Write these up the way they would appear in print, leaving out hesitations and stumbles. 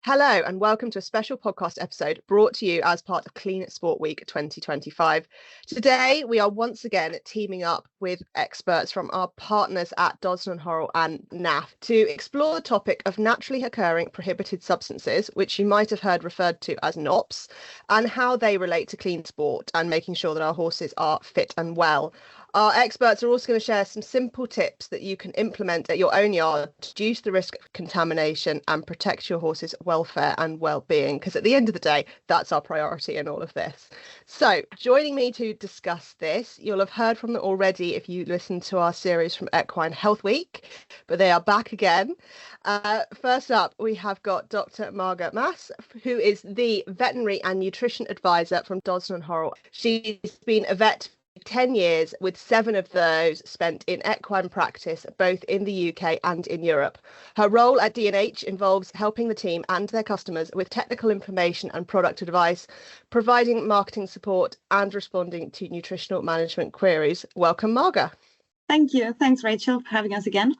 Hello and welcome to a special podcast episode brought to you as part of Clean Sport Week 2025. Today we are once again teaming up with experts from our partners at Dodson, Horrell and NAF to explore the topic of naturally occurring prohibited substances, which you might have heard referred to as NOPS, and how they relate to clean sport and making sure that our horses are fit and well. Our experts are also going to share some simple tips that you can implement at your own yard to reduce the risk of contamination and protect your horse's welfare and well-being, because at the end of the day, that's our priority in all of this. So joining me to discuss this, you'll have heard from them already if you listened to our series from Equine Health Week, but they are back again. First up, we have got Dr. Marga Mas, who is the veterinary and nutrition advisor from Dodson and Horrell. She's been a vet 10 years, with 7 of those spent in equine practice, both in the UK and in Europe. Her role at D&H involves helping the team and their customers with technical information and product advice, providing marketing support and responding to nutritional management queries. Welcome, Marga. Thank you. Thanks, Rachel, for having us again.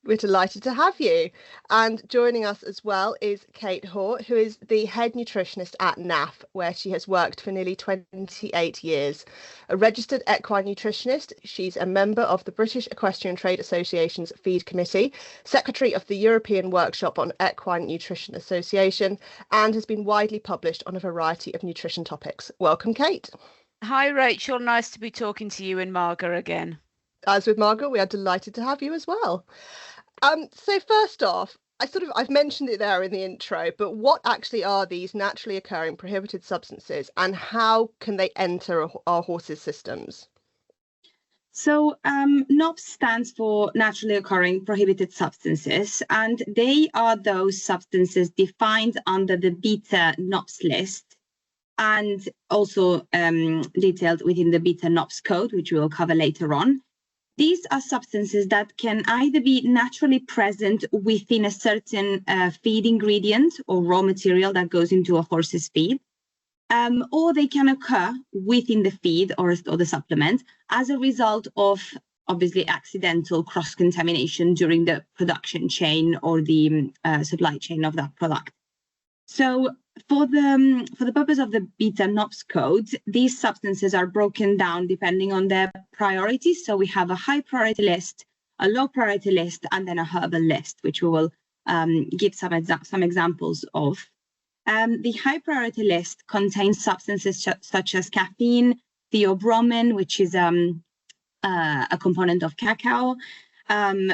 We're delighted to have you. And joining us as well is Kate Hore, who is the head nutritionist at NAF, where she has worked for nearly 28 years. A registered equine nutritionist, she's a member of the British Equestrian Trade Association's Feed Committee, secretary of the European Workshop on Equine Nutrition Association, and has been widely published on a variety of nutrition topics. Welcome, Kate. Hi, Rachel. Nice to be talking to you and Marga again. As with Marga, we are delighted to have you as well. So first off, I've mentioned it there in the intro, but what actually are these naturally occurring prohibited substances and how can they enter our horses' systems? So NOPS stands for naturally occurring prohibited substances, and they are those substances defined under the beta NOPS list and also detailed within the beta NOPS code, which we will cover later on. These are substances that can either be naturally present within a certain feed ingredient or raw material that goes into a horse's feed, or they can occur within the feed or the supplement as a result of obviously accidental cross-contamination during the production chain or the supply chain of that product. So for the purpose of the beta NOPS code, these substances are broken down depending on their priorities. So we have a high priority list, a low priority list, and then a herbal list, which we will give some examples of. The high priority list contains substances such as caffeine, theobromine, which is a component of cacao.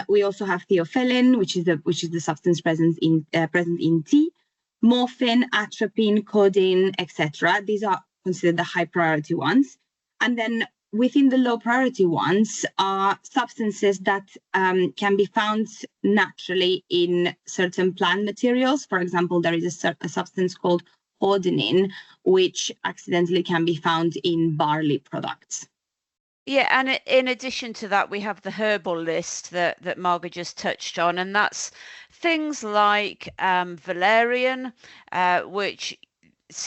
We also have theophylline, which is the substance present in tea. Morphine, atropine, codeine, etc. These are considered the high priority ones. And then within the low priority ones are substances that can be found naturally in certain plant materials. For example, there is a substance called hordenine, which accidentally can be found in barley products. Yeah, and in addition to that, we have the herbal list that Marga just touched on, and that's things like valerian, which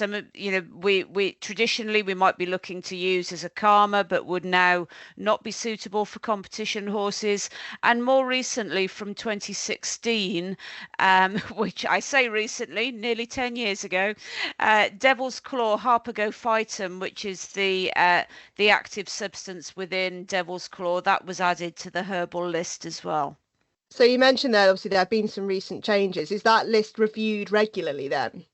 we traditionally we might be looking to use as a calmer, but would now not be suitable for competition horses. And more recently, from 2016, which I say recently, nearly 10 years ago, devil's claw harpagophytum, which is the active substance within devil's claw, that was added to the herbal list as well. So you mentioned there, obviously, there have been some recent changes. Is that list reviewed regularly then?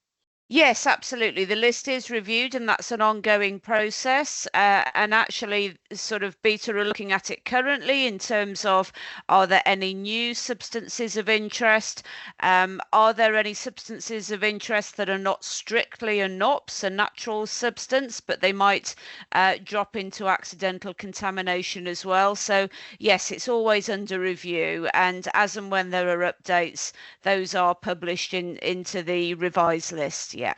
Yes, absolutely. The list is reviewed, and that's an ongoing process. And actually, sort of Beta are looking at it currently in terms of, are there any new substances of interest? Are there any substances of interest that are not strictly a NOPS, a natural substance, but they might drop into accidental contamination as well? So yes, it's always under review, and as and when there are updates, those are published into the revised list. Yeah.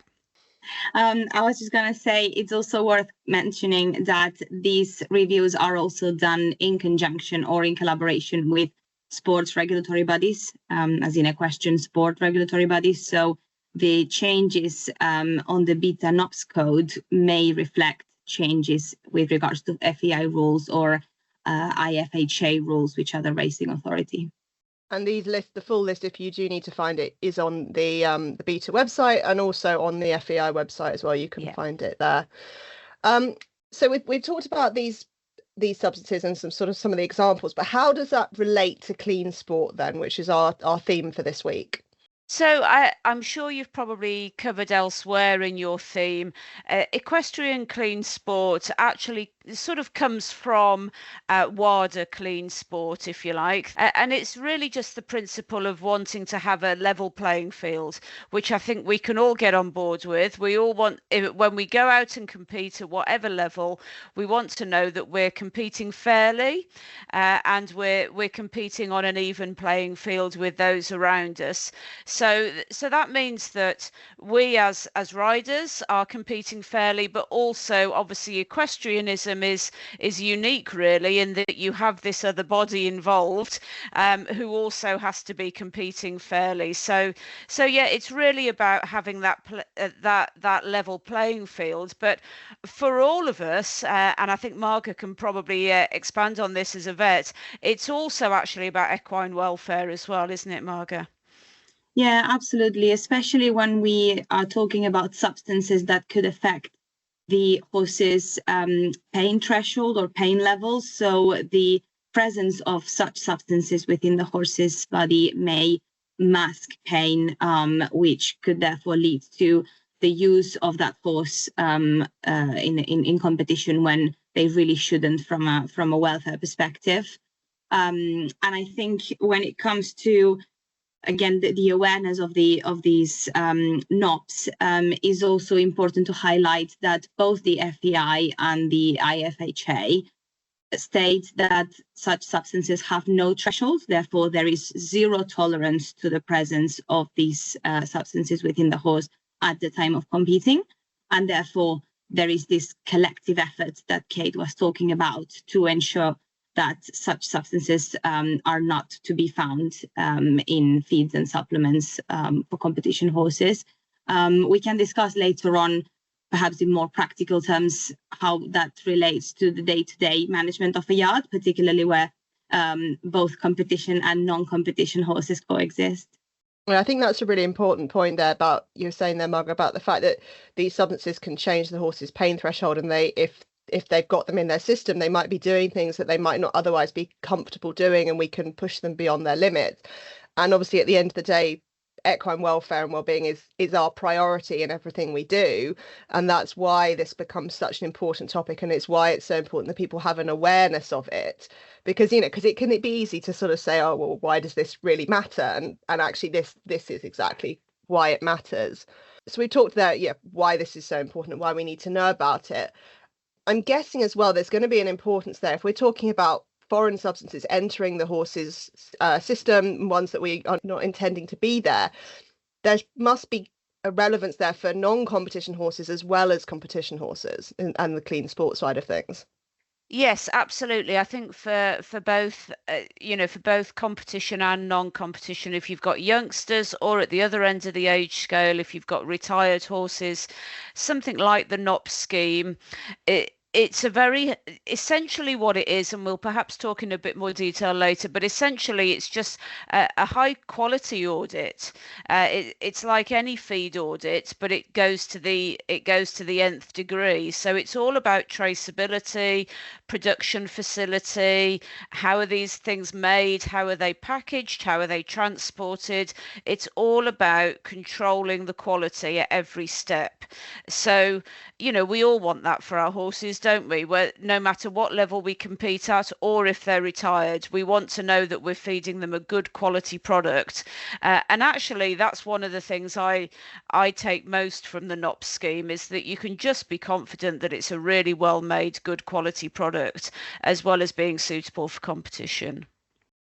I was just going to say it's also worth mentioning that these reviews are also done in conjunction or in collaboration with sports regulatory bodies, as in equestrian sport regulatory bodies. So the changes on the beta NOPS code may reflect changes with regards to FEI rules or IFHA rules, which are the racing authority. And the full list, if you do need to find it, is on the BETA website and also on the FEI website as well. You can find it there. So we've talked about these substances and some of the examples, but how does that relate to clean sport then, which is our theme for this week? So I'm sure you've probably covered elsewhere in your theme. Equestrian clean sport actually sort of comes from WADA clean sport, if you like. And it's really just the principle of wanting to have a level playing field, which I think we can all get on board with. We all want, when we go out and compete at whatever level, we want to know that we're competing fairly and we're competing on an even playing field with those around us. So that means that we as riders are competing fairly, but also obviously equestrianism is unique really in that you have this other body involved who also has to be competing fairly. So yeah, it's really about having that level playing field. But for all of us, and I think Marga can probably expand on this as a vet, it's also actually about equine welfare as well, isn't it, Marga? Yeah, absolutely. Especially when we are talking about substances that could affect the horse's pain threshold or pain levels. So the presence of such substances within the horse's body may mask pain, which could therefore lead to the use of that horse in competition when they really shouldn't from a welfare perspective. And I think when it comes to again, the awareness of these NOPS is also important to highlight that both the FEI and the IFHA state that such substances have no threshold. Therefore, there is zero tolerance to the presence of these substances within the horse at the time of competing. And therefore, there is this collective effort that Kate was talking about to ensure that such substances are not to be found in feeds and supplements for competition horses. We can discuss later on, perhaps in more practical terms, how that relates to the day-to-day management of a yard, particularly where both competition and non-competition horses coexist. Well, I think that's a really important point there about you're saying there, Margaret, about the fact that these substances can change the horse's pain threshold, and if they've got them in their system, they might be doing things that they might not otherwise be comfortable doing, and we can push them beyond their limits. And obviously, at the end of the day, equine welfare and well-being is our priority in everything we do, and that's why this becomes such an important topic, and it's why it's so important that people have an awareness of it, because it can be easy to sort of say, oh well, why does this really matter, and actually this is exactly why it matters. So we talked there, why this is so important and why we need to know about it. I'm guessing as well there's going to be an importance there if we're talking about foreign substances entering the horse's system, ones that we are not intending to be there. There must be a relevance there for non-competition horses as well as competition horses and the clean sport side of things. Yes, absolutely. I think for both, for both competition and non-competition, if you've got youngsters or at the other end of the age scale, if you've got retired horses, something like the NOPS scheme, it's a very essentially what it is, and we'll perhaps talk in a bit more detail later, but essentially it's just a high quality audit. It's like any feed audit, but it goes to the nth degree. So it's all about traceability, production facility, how are these things made, how are they packaged, how are they transported. It's all about controlling the quality at every step. So we all want that for our horses, don't we? Where no matter what level we compete at, or if they're retired, we want to know that we're feeding them a good quality product. And actually, that's one of the things I take most from the NOPS scheme, is that you can just be confident that it's a really well-made, good quality product, as well as being suitable for competition.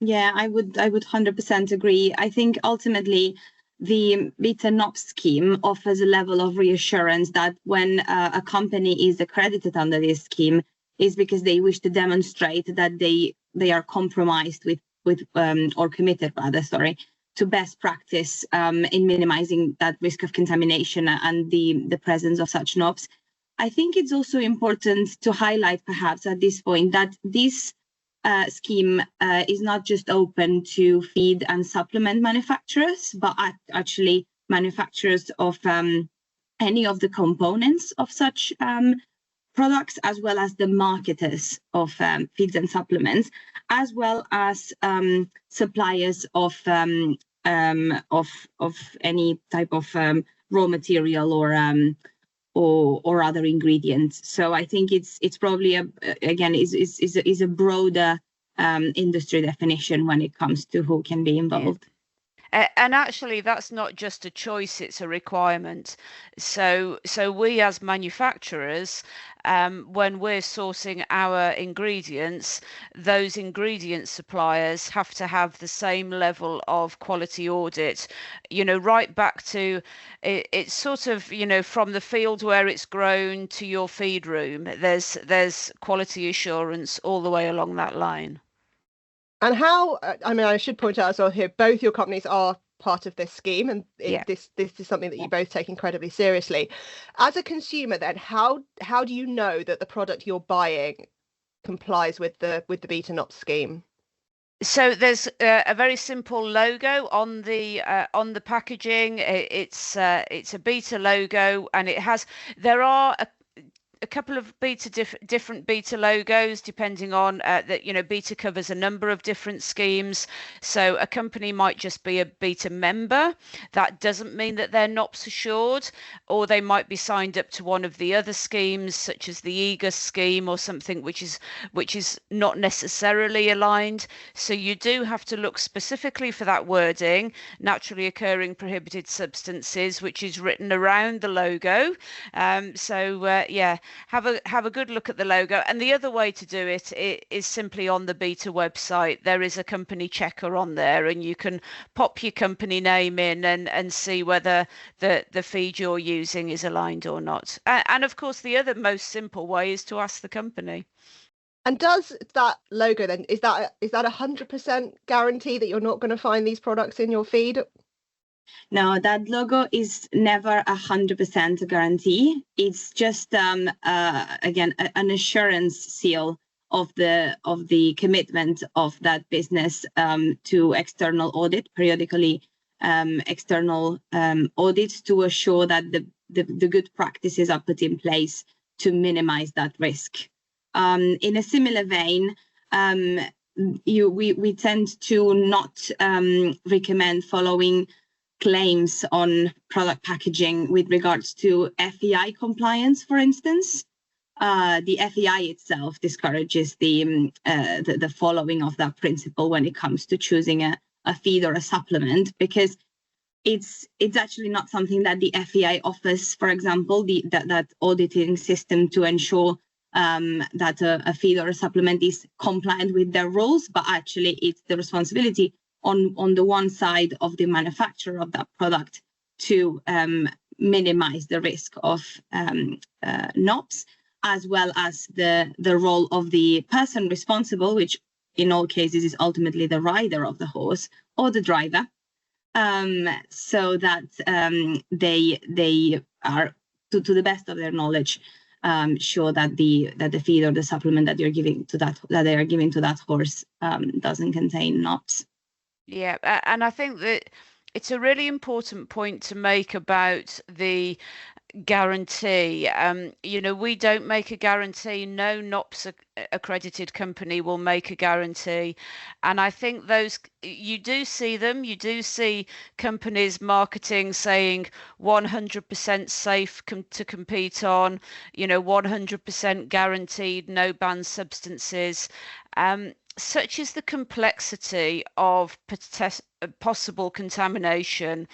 Yeah, I would 100% agree. I think ultimately the BETA NOPS scheme offers a level of reassurance that when a company is accredited under this scheme is because they wish to demonstrate that they are compromised with or committed rather, to best practice in minimizing that risk of contamination and the presence of such NOPS. I think it's also important to highlight perhaps at this point that this scheme is not just open to feed and supplement manufacturers, but actually manufacturers of any of the components of such products, as well as the marketers of feeds and supplements, as well as suppliers of any type of raw material or other ingredients. So I think it's probably is a broader industry definition when it comes to who can be involved. And actually, that's not just a choice, it's a requirement. So we as manufacturers, when we're sourcing our ingredients, those ingredient suppliers have to have the same level of quality audit, right back to it's sort of, from the field where it's grown to your feed room. There's quality assurance all the way along that line. And how, I should point out as well here, both your companies are part of this scheme, and this is something that you both take incredibly seriously. As a consumer, then, how do you know that the product you're buying complies with the Beta NOPS scheme? So there's a very simple logo on the packaging. It's a Beta logo, and there are a couple of different Beta logos, depending on that. Beta covers a number of different schemes. So a company might just be a Beta member. That doesn't mean that they're NOPS assured, or they might be signed up to one of the other schemes, such as the EGA scheme or something which is not necessarily aligned. So you do have to look specifically for that wording, naturally occurring prohibited substances, which is written around the logo. Have a good look at the logo. And the other way to do it is simply on the Beta website. There is a company checker on there, and you can pop your company name in and see whether the feed you're using is aligned or not. And of course, the other most simple way is to ask the company. And does that logo then, is that 100% guarantee that you're not going to find these products in your feed? No, that logo is never 100% guarantee. It's just again an assurance seal of the commitment of that business to external audit periodically, external audits to assure that the good practices are put in place to minimize that risk. In a similar vein, we tend to not recommend following claims on product packaging with regards to FEI compliance, for instance. The FEI itself discourages the following of that principle when it comes to choosing a feed or a supplement, because it's actually not something that the FEI offers. For example, that auditing system to ensure that a feed or a supplement is compliant with their rules, but actually it's the responsibility on the one side of the manufacturer of that product to minimize the risk of NOPS, as well as the role of the person responsible, which in all cases is ultimately the rider of the horse or the driver, so that they are, to the best of their knowledge, sure that the feed or the supplement that they are giving to that horse doesn't contain NOPS. Yeah, and I think that it's a really important point to make about the guarantee. We don't make a guarantee. No NOPS accredited company will make a guarantee. And I think you do see companies marketing saying 100% safe to compete on, 100% guaranteed, no banned substances. Such is the complexity of possible contamination.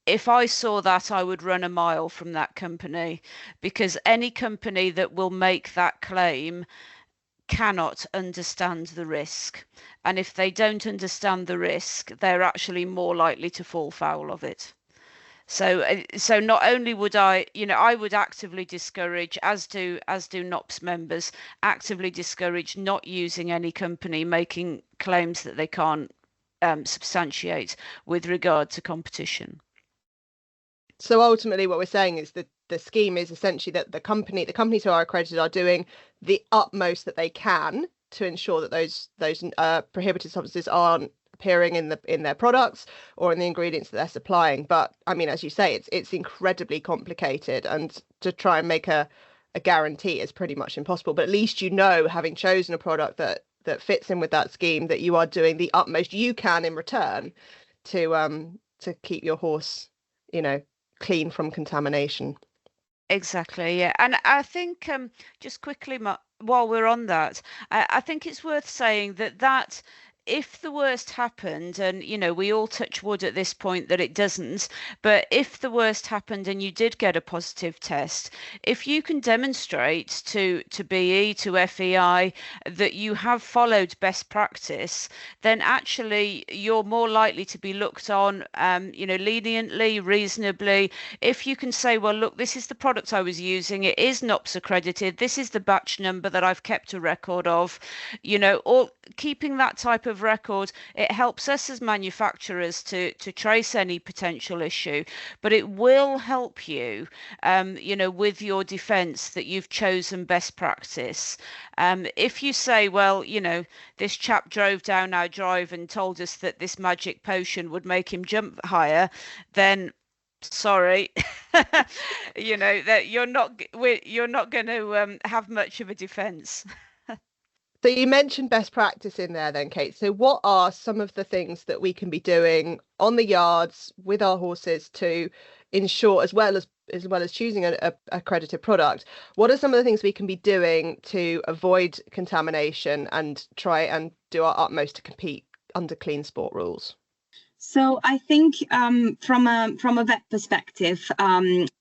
If I saw that, I would run a mile from that company, because any company that will make that claim cannot understand the risk. And if they don't understand the risk, they're actually more likely to fall foul of it. So not only would I would actively discourage, as do NOPS members, actively discourage not using any company making claims that they can't substantiate with regard to competition. So ultimately what we're saying is that the scheme is essentially that the companies who are accredited are doing the utmost that they can to ensure that those prohibited substances aren't appearing in their products or in the ingredients that they're supplying. But I mean, as you say, it's incredibly complicated, and to try and make a guarantee is pretty much impossible. But at least, having chosen a product that fits in with that scheme, that you are doing the utmost you can in return to keep your horse, clean from contamination. Exactly, yeah. And I think just quickly, while we're on that, I think it's worth saying that if the worst happened, and we all touch wood at this point that it doesn't, but if the worst happened and you did get a positive test, if you can demonstrate to BE, to FEI, that you have followed best practice, then actually you're more likely to be looked on, leniently, reasonably. If you can say, well, look, this is the product I was using, it is NOPS accredited, this is the batch number that I've kept a record of, or keeping that type of record, it helps us as manufacturers to trace any potential issue, but it will help you, with your defense that you've chosen best practice. If you say, well, this chap drove down our drive and told us that this magic potion would make him jump higher, then sorry, that you're not going to have much of a defense. So you mentioned best practice in there then, Kate. So what are some of the things that we can be doing on the yards with our horses to ensure, as well as choosing an accredited product, what are some of the things we can be doing to avoid contamination and try and do our utmost to compete under clean sport rules? So I think from a vet perspective,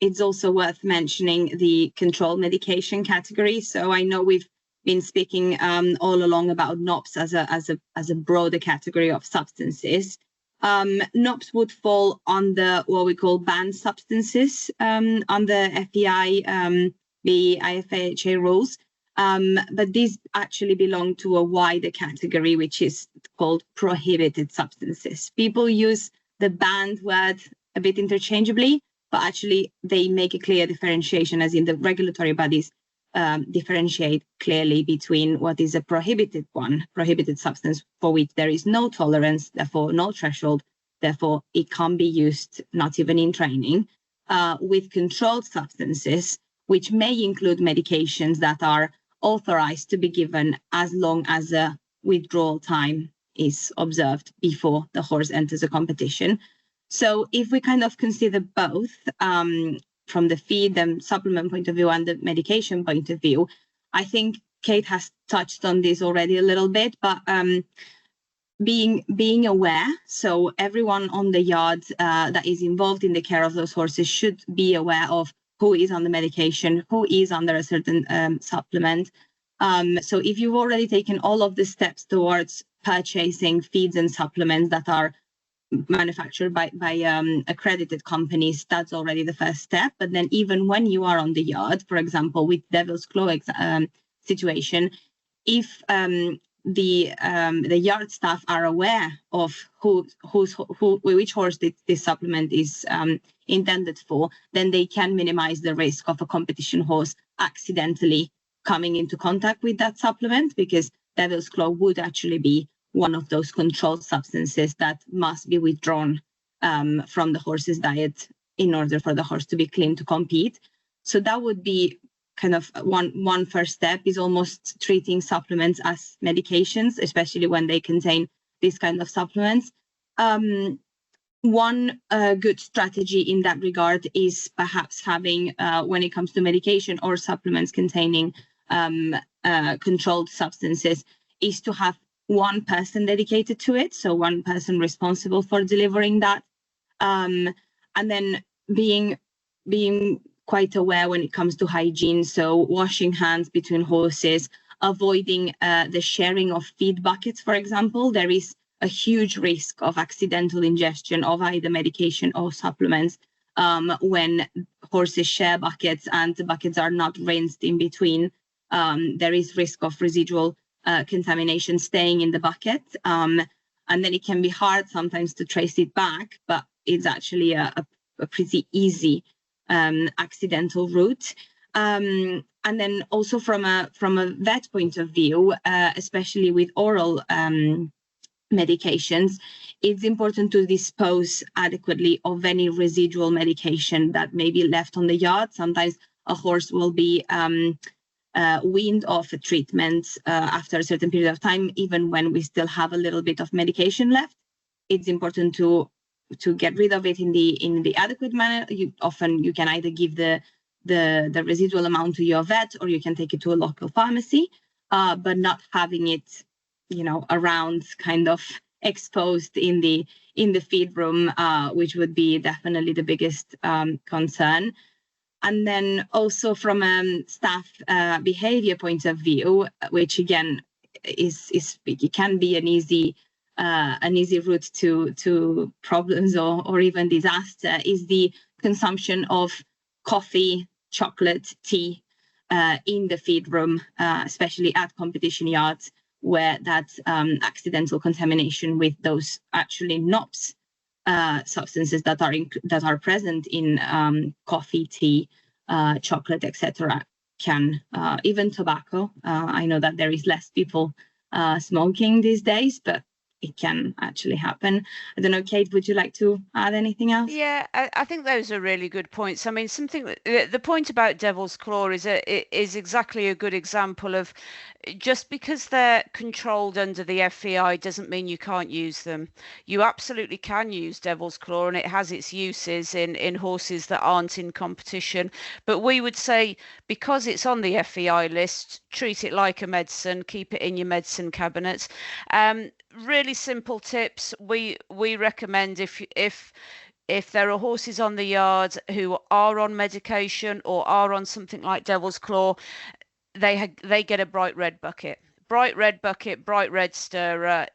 it's also worth mentioning the controlled medication category. So I know we've been speaking all along about NOPS as a broader category of substances. NOPS would fall under what we call banned substances under FEI, the IFHA rules. But these actually belong to a wider category, which is called prohibited substances. People use the banned word a bit interchangeably, but actually they make a clear differentiation, as in the regulatory bodies differentiate clearly between what is a prohibited substance for which there is no tolerance, therefore no threshold, therefore it can't be used, not even in training, with controlled substances, which may include medications that are authorized to be given as long as a withdrawal time is observed before the horse enters a competition. So if we kind of consider both, from the feed and supplement point of view and the medication point of view, I think Kate has touched on this already a little bit, but being aware, so everyone on the yard that is involved in the care of those horses should be aware of who is on the medication, who is under a certain supplement. So if you've already taken all of the steps towards purchasing feeds and supplements that are manufactured by accredited companies, that's already the first step. But then even when you are on the yard, for example, with Devil's Claw situation, if the yard staff are aware of which horse this supplement is intended for, then they can minimize the risk of a competition horse accidentally coming into contact with that supplement, because Devil's Claw would actually be one of those controlled substances that must be withdrawn from the horse's diet in order for the horse to be clean to compete. So that would be kind of one first step, is almost treating supplements as medications, especially when they contain this kind of supplements. One good strategy in that regard is perhaps having, when it comes to medication or supplements containing controlled substances, is to have one person dedicated to it, so one person responsible for delivering that, and then being quite aware when it comes to hygiene, so washing hands between horses, avoiding the sharing of feed buckets, for example. There is a huge risk of accidental ingestion of either medication or supplements when horses share buckets and the buckets are not rinsed in between. There is risk of residual contamination staying in the bucket, and then it can be hard sometimes to trace it back, but it's actually a pretty easy accidental route. And then also from a vet point of view, especially with oral medications, it's important to dispose adequately of any residual medication that may be left on the yard. Sometimes a horse will be weaned off a treatment after a certain period of time, even when we still have a little bit of medication left. It's important to get rid of it in the adequate manner. You can either give the residual amount to your vet, or you can take it to a local pharmacy, but not having it, around, kind of exposed in the feed room, which would be definitely the biggest concern. And then also from a staff behavior point of view, which again it can be an easy route to problems or even disaster, is the consumption of coffee, chocolate, tea in the feed room, especially at competition yards, where that accidental contamination with those actually NOPS substances that are present in coffee, tea, chocolate, etc. can, even tobacco. I know that there is less people smoking these days, but it can actually happen. I don't know, Kate, would you like to add anything else? Yeah, I think those are really good points. I mean, the point about Devil's Claw is exactly a good example of, just because they're controlled under the FEI doesn't mean you can't use them. You absolutely can use Devil's Claw, and it has its uses in horses that aren't in competition. But we would say, because it's on the FEI list, treat it like a medicine, keep it in your medicine cabinet. Really simple tips. We recommend, if there are horses on the yard who are on medication or are on something like Devil's Claw, they get a bright red bucket, bright red stirrer,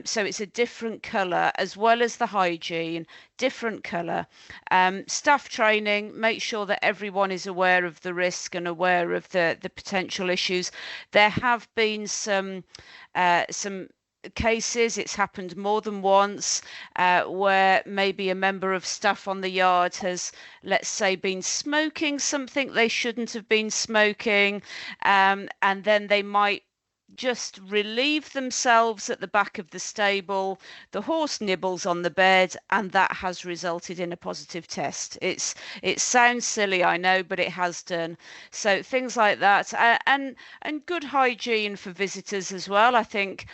so it's a different colour, as well as the hygiene, different colour. Staff training, make sure that everyone is aware of the risk and aware of the potential issues. There have been some cases, it's happened more than once, where maybe a member of staff on the yard has, let's say, been smoking something they shouldn't have been smoking, and then they might just relieve themselves at the back of the stable. The horse nibbles on the bed, and that has resulted in a positive test. It sounds silly, I know, but it has done. So things like that, and good hygiene for visitors as well. I think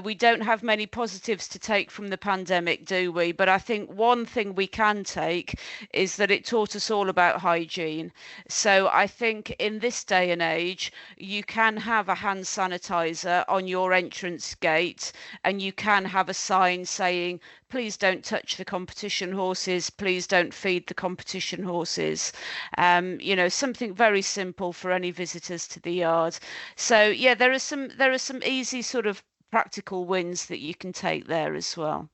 we don't have many positives to take from the pandemic, do we? But I think one thing we can take is that it taught us all about hygiene. So I think in this day and age, you can have a hand sanitizer on your entrance gate, and you can have a sign saying, please don't touch the competition horses, please don't feed the competition horses. Something very simple for any visitors to the yard. So yeah, there are some easy sort of practical wins that you can take there as well.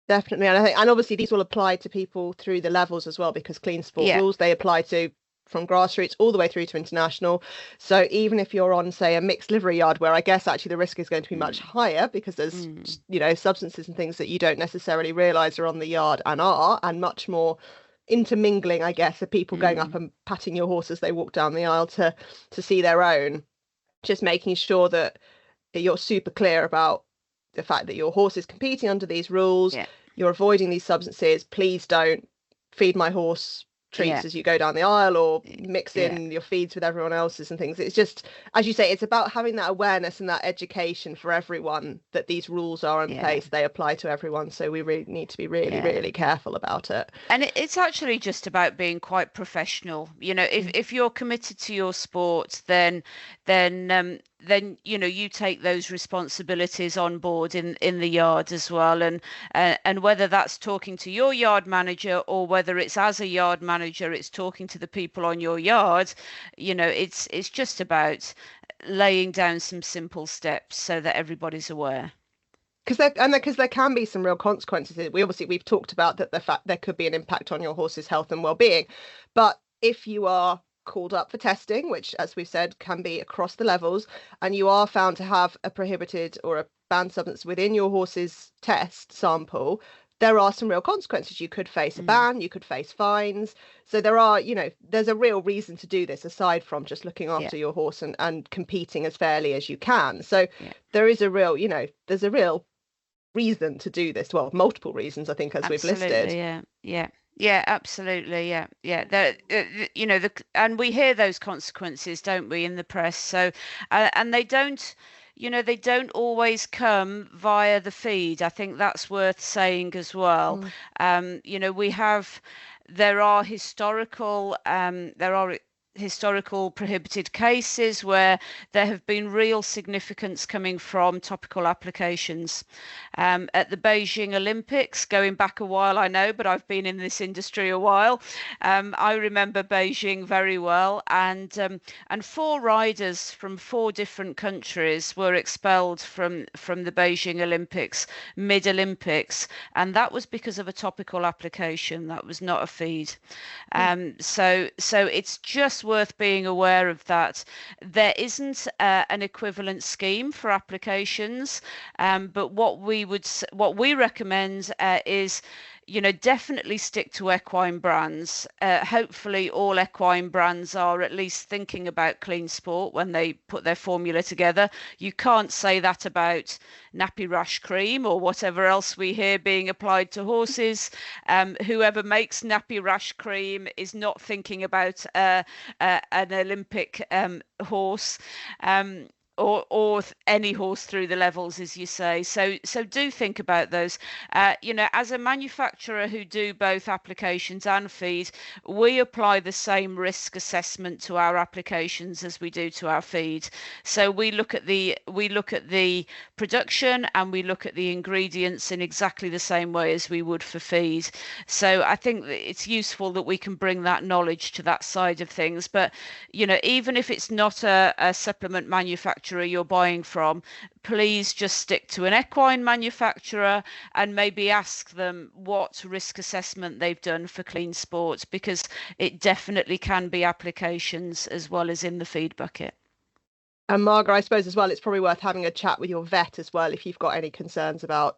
Definitely. And obviously these will apply to people through the levels as well, because clean sport rules, they apply to from grassroots all the way through to international. So even if you're on, say, a mixed livery yard, where I guess actually the risk is going to be much higher, because there's substances and things that you don't necessarily realize are on the yard and much more intermingling, I guess, of people going up and patting your horse as they walk down the aisle to see their own. Just making sure that you're super clear about the fact that your horse is competing under these rules. You're avoiding these substances. Please don't feed my horse treats as you go down the aisle, or mix in your feeds with everyone else's and things. It's just, as you say, it's about having that awareness and that education for everyone that these rules are in place, they apply to everyone. So we really need to be really careful about it. And it's actually just about being quite professional. If you're committed to your sport, then you take those responsibilities on board in the yard as well, and whether that's talking to your yard manager, or whether it's as a yard manager it's talking to the people on your yard, it's just about laying down some simple steps so that everybody's aware. Because there can be some real consequences. We've talked about that, the fact there could be an impact on your horse's health and well-being, but if you are called up for testing, which, as we've said, can be across the levels, and you are found to have a prohibited or a banned substance within your horse's test sample, there are some real consequences. You could face a ban, you could face fines. So there are, there's a real reason to do this aside from just looking after your horse and competing as fairly as you can. So there is a real, there's a real reason to do this. Well, multiple reasons, I think, as we've listed. Yeah, absolutely. Yeah. And we hear those consequences, don't we, in the press? So, and they don't. They don't always come via the feed. I think that's worth saying as well. There are historical prohibited cases where there have been real significance coming from topical applications. At the Beijing Olympics, going back a while, I know, but I've been in this industry a while. I remember Beijing very well, and 4 riders from 4 different countries were expelled from the Beijing Olympics, mid-Olympics, and that was because of a topical application. That was not a feed. So it's just worth being aware of that. There isn't an equivalent scheme for applications, but what we recommend is definitely stick to equine brands. Hopefully all equine brands are at least thinking about clean sport when they put their formula together. You can't say that about nappy rash cream or whatever else we hear being applied to horses. Whoever makes nappy rash cream is not thinking about an Olympic horse. Or any horse through the levels, as you say. So do think about those. As a manufacturer who do both applications and feed, we apply the same risk assessment to our applications as we do to our feed. So we look at the production and we look at the ingredients in exactly the same way as we would for feed. So I think that it's useful that we can bring that knowledge to that side of things. But even if it's not a supplement manufacturer you're buying from, please just stick to an equine manufacturer and maybe ask them what risk assessment they've done for clean sports, because it definitely can be applications as well as in the feed bucket. And Marga, I suppose as well, it's probably worth having a chat with your vet as well if you've got any concerns about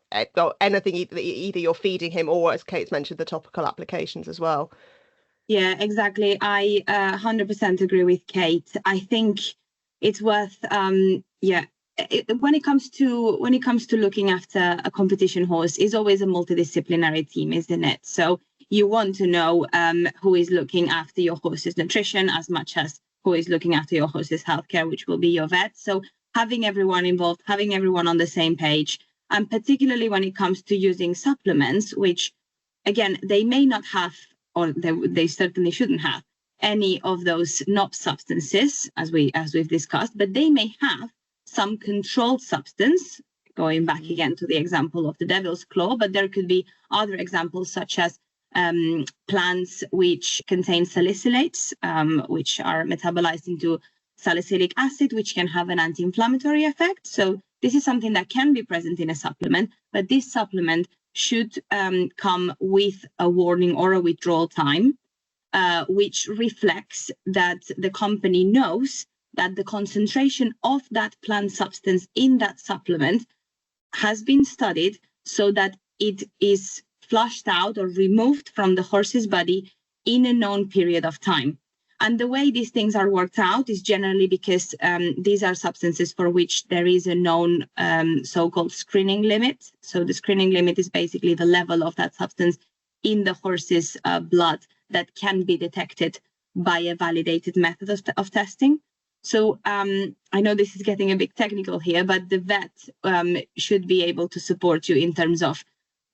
anything either you're feeding him or, as Kate's mentioned, the topical applications as well. Yeah, exactly. I 100% agree with Kate. I think it's worth when it comes to looking after a competition horse, is always a multidisciplinary team, isn't it? So you want to know who is looking after your horse's nutrition as much as who is looking after your horse's healthcare, which will be your vet. So having everyone involved, having everyone on the same page, and particularly when it comes to using supplements, which again they may not have, or they certainly shouldn't have any of those NOPS substances, as we've discussed, but they may have some controlled substance, going back again to the example of the devil's claw, but there could be other examples such as plants which contain salicylates, which are metabolized into salicylic acid, which can have an anti-inflammatory effect. So this is something that can be present in a supplement, but this supplement should come with a warning or a withdrawal time, which reflects that the company knows that the concentration of that plant substance in that supplement has been studied so that it is flushed out or removed from the horse's body in a known period of time. And the way these things are worked out is generally because these are substances for which there is a known so-called screening limit. So the screening limit is basically the level of that substance in the horse's blood that can be detected by a validated method of testing. So I know this is getting a bit technical here, but the vet should be able to support you in terms of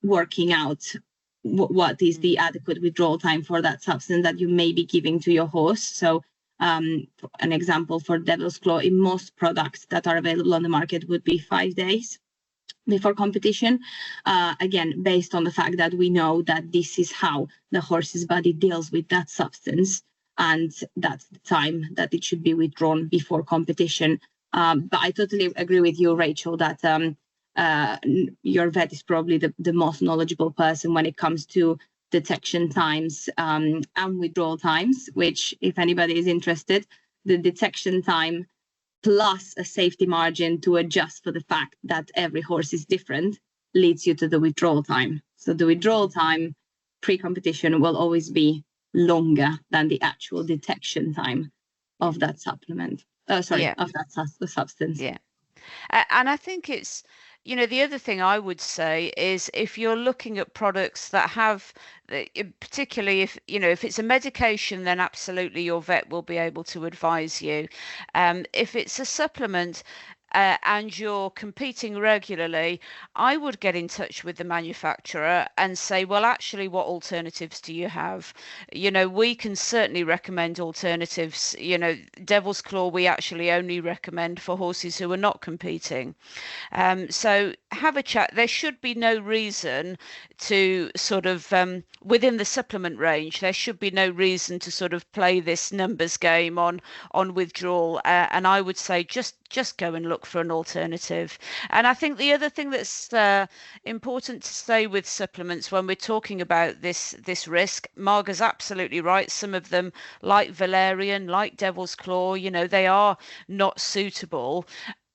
working out what is the adequate withdrawal time for that substance that you may be giving to your horse. So an example for devil's claw in most products that are available on the market would be 5 days before competition, again, based on the fact that we know that this is how the horse's body deals with that substance, and that's the time that it should be withdrawn before competition. But I totally agree with you, Rachel, that your vet is probably the most knowledgeable person when it comes to detection times and withdrawal times, which, if anybody is interested, the detection time plus a safety margin to adjust for the fact that every horse is different leads you to the withdrawal time. So the withdrawal time pre-competition will always be longer than the actual detection time of that supplement. Of that substance. Yeah. And I think it's, the other thing I would say is if you're looking at products that have, particularly if it's a medication, then absolutely your vet will be able to advise you. If it's a supplement, and you're competing regularly, I would get in touch with the manufacturer and say, well, actually, what alternatives do you have? We can certainly recommend alternatives. Devil's Claw, we actually only recommend for horses who are not competing. So have a chat. There should be no reason to sort of, within the supplement range, there should be no reason to sort of play this numbers game on withdrawal. And I would say just go and look for an alternative. And I think the other thing that's important to say with supplements when we're talking about this risk, Marga's absolutely right. Some of them, like valerian, like devil's claw, they are not suitable.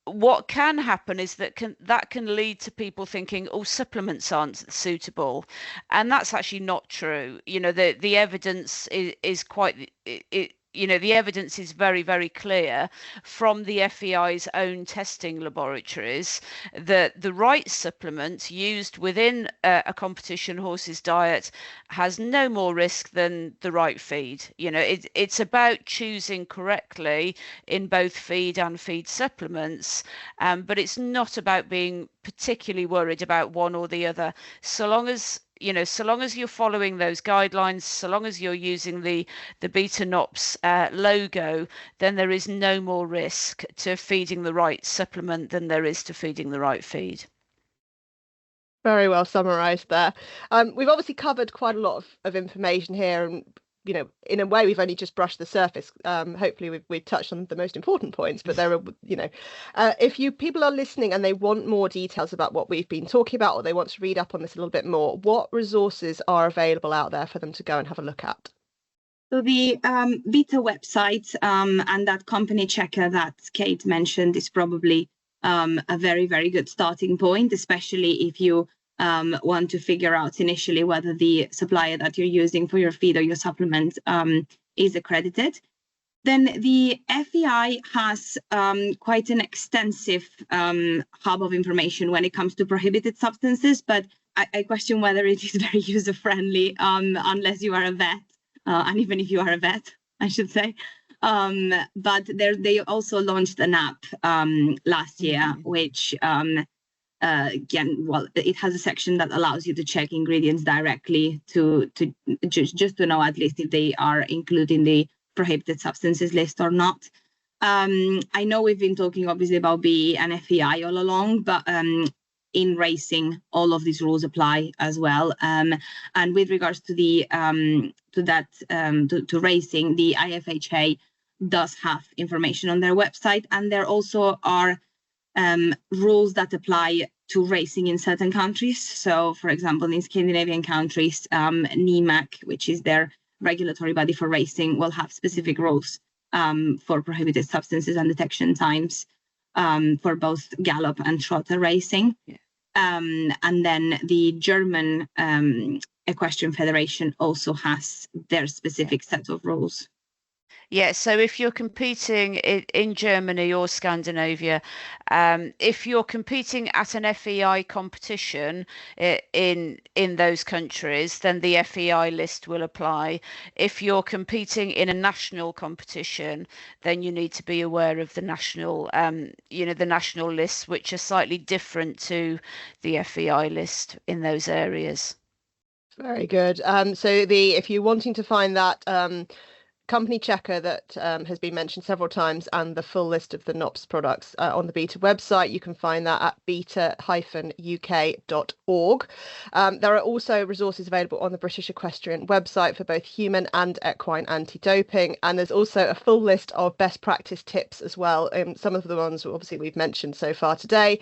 What can happen is that can lead to people thinking, oh, supplements aren't suitable, and that's actually not true. The evidence is quite the evidence is very, very clear from the FEI's own testing laboratories that the right supplement used within a competition horse's diet has no more risk than the right feed. It's about choosing correctly in both feed and feed supplements, but it's not about being particularly worried about one or the other. So long as you're following those guidelines, so long as you're using the Beta NOPS logo, then there is no more risk to feeding the right supplement than there is to feeding the right feed. Very well summarised there. We've obviously covered quite a lot of information here, and in a way, we've only just brushed the surface. Hopefully, we've touched on the most important points. But there are, if people are listening and they want more details about what we've been talking about, or they want to read up on this a little bit more, what resources are available out there for them to go and have a look at? So the Beta website and that company checker that Kate mentioned is probably a very, very good starting point, especially if you want to figure out initially whether the supplier that you're using for your feed or your supplement is accredited. Then the FEI has quite an extensive hub of information when it comes to prohibited substances, but I question whether it is very user-friendly unless you are a vet, and even if you are a vet, I should say. But they also launched an app last year, which again, well, it has a section that allows you to check ingredients directly to just to know at least if they are including the prohibited substances list or not. I know we've been talking obviously about BE and FEI all along, but in racing, all of these rules apply as well. And with regards to the to racing, the IFHA does have information on their website, and there also are rules that apply to racing in certain countries. So, for example, in Scandinavian countries, NEMAC, which is their regulatory body for racing, will have specific rules for prohibited substances and detection times for both gallop and trotter racing. Yeah. And then the German Equestrian Federation also has their specific set of rules. Yeah, so if you're competing in Germany or Scandinavia, if you're competing at an FEI competition in those countries, then the FEI list will apply. If you're competing in a national competition, then you need to be aware of the national, the national lists, which are slightly different to the FEI list in those areas. Very good. So if you're wanting to find that company checker that has been mentioned several times and the full list of the NOPS products on the Beta website, you can find that at beta-uk.org. There are also resources available on the British Equestrian website for both human and equine anti-doping, and there's also a full list of best practice tips as well. Some of the ones obviously we've mentioned so far today,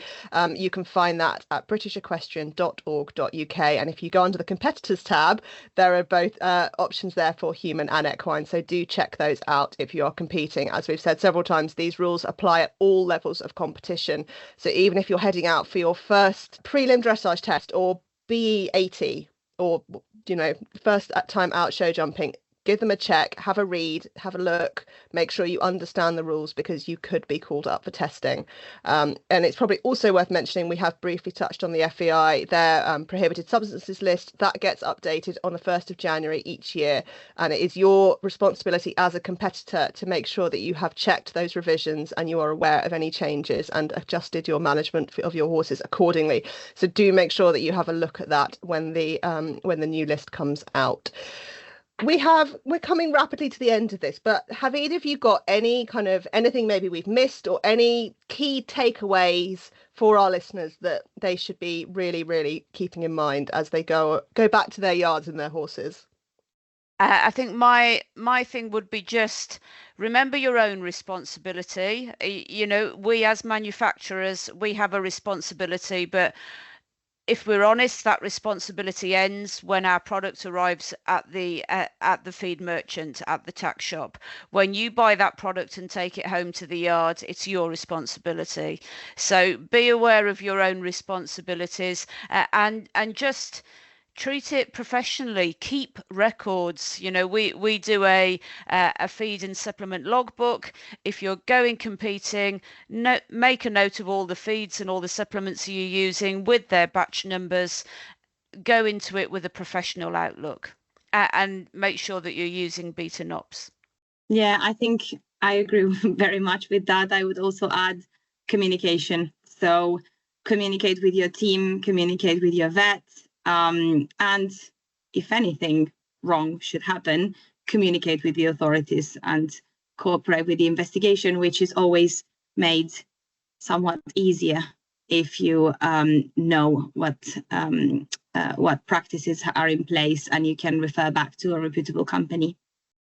you can find that at britishequestrian.org.uk, and if you go under the competitors tab, there are both options there for human and equine, so do check those out if you are competing. As we've said several times, these rules apply at all levels of competition. So even if you're heading out for your first prelim dressage test or B80 or, first time out show jumping, give them a check, have a read, have a look, make sure you understand the rules, because you could be called up for testing. And it's probably also worth mentioning, we have briefly touched on the FEI, their prohibited substances list that gets updated on the 1st of January each year. And it is your responsibility as a competitor to make sure that you have checked those revisions and you are aware of any changes and adjusted your management of your horses accordingly. So do make sure that you have a look at that when the new list comes out. We're coming rapidly to the end of this, but have either of you got anything maybe we've missed, or any key takeaways for our listeners that they should be really, really keeping in mind as they go back to their yards and their horses? I think my thing would be just remember your own responsibility. We as manufacturers, we have a responsibility, but if we're honest, that responsibility ends when our product arrives at the feed merchant, at the tack shop. When you buy that product and take it home to the yard, it's your responsibility. So be aware of your own responsibilities, and just treat it professionally. Keep records. We do a feed and supplement logbook. If you're going competing, make a note of all the feeds and all the supplements you're using with their batch numbers. Go into it with a professional outlook, and make sure that you're using beta NOPS. Yeah, I think I agree very much with that. I would also add communication. So communicate with your team, communicate with your vet. And if anything wrong should happen, communicate with the authorities and cooperate with the investigation, which is always made somewhat easier if you know what practices are in place and you can refer back to a reputable company.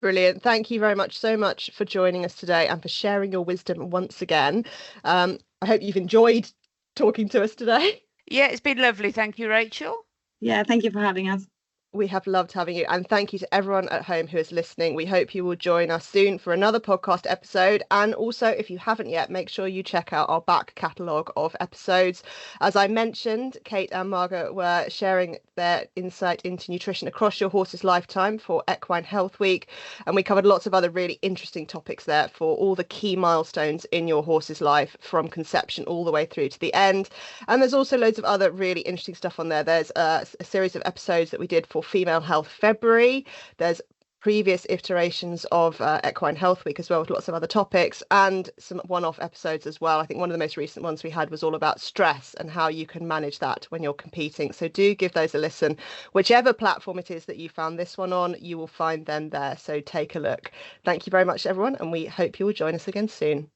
Brilliant. Thank you very much so much for joining us today and for sharing your wisdom once again. I hope you've enjoyed talking to us today. Yeah, it's been lovely. Thank you, Rachel. Yeah, thank you for having us. We have loved having you, and thank you to everyone at home who is listening. We hope you will join us soon for another podcast episode, and also, if you haven't yet, make sure you check out our back catalogue of episodes. As I mentioned, Kate and Marga were sharing their insight into nutrition across your horse's lifetime for Equine Health Week, and we covered lots of other really interesting topics there for all the key milestones in your horse's life, from conception all the way through to the end. And there's also loads of other really interesting stuff on there. There's a series of episodes that we did for Female Health February. There's previous iterations of Equine Health Week as well, with lots of other topics, and some one-off episodes as well. I think one of the most recent ones we had was all about stress and how you can manage that when you're competing. So do give those a listen. Whichever platform it is that you found this one on, you will find them there. So take a look. Thank you very much, everyone, and we hope you will join us again soon.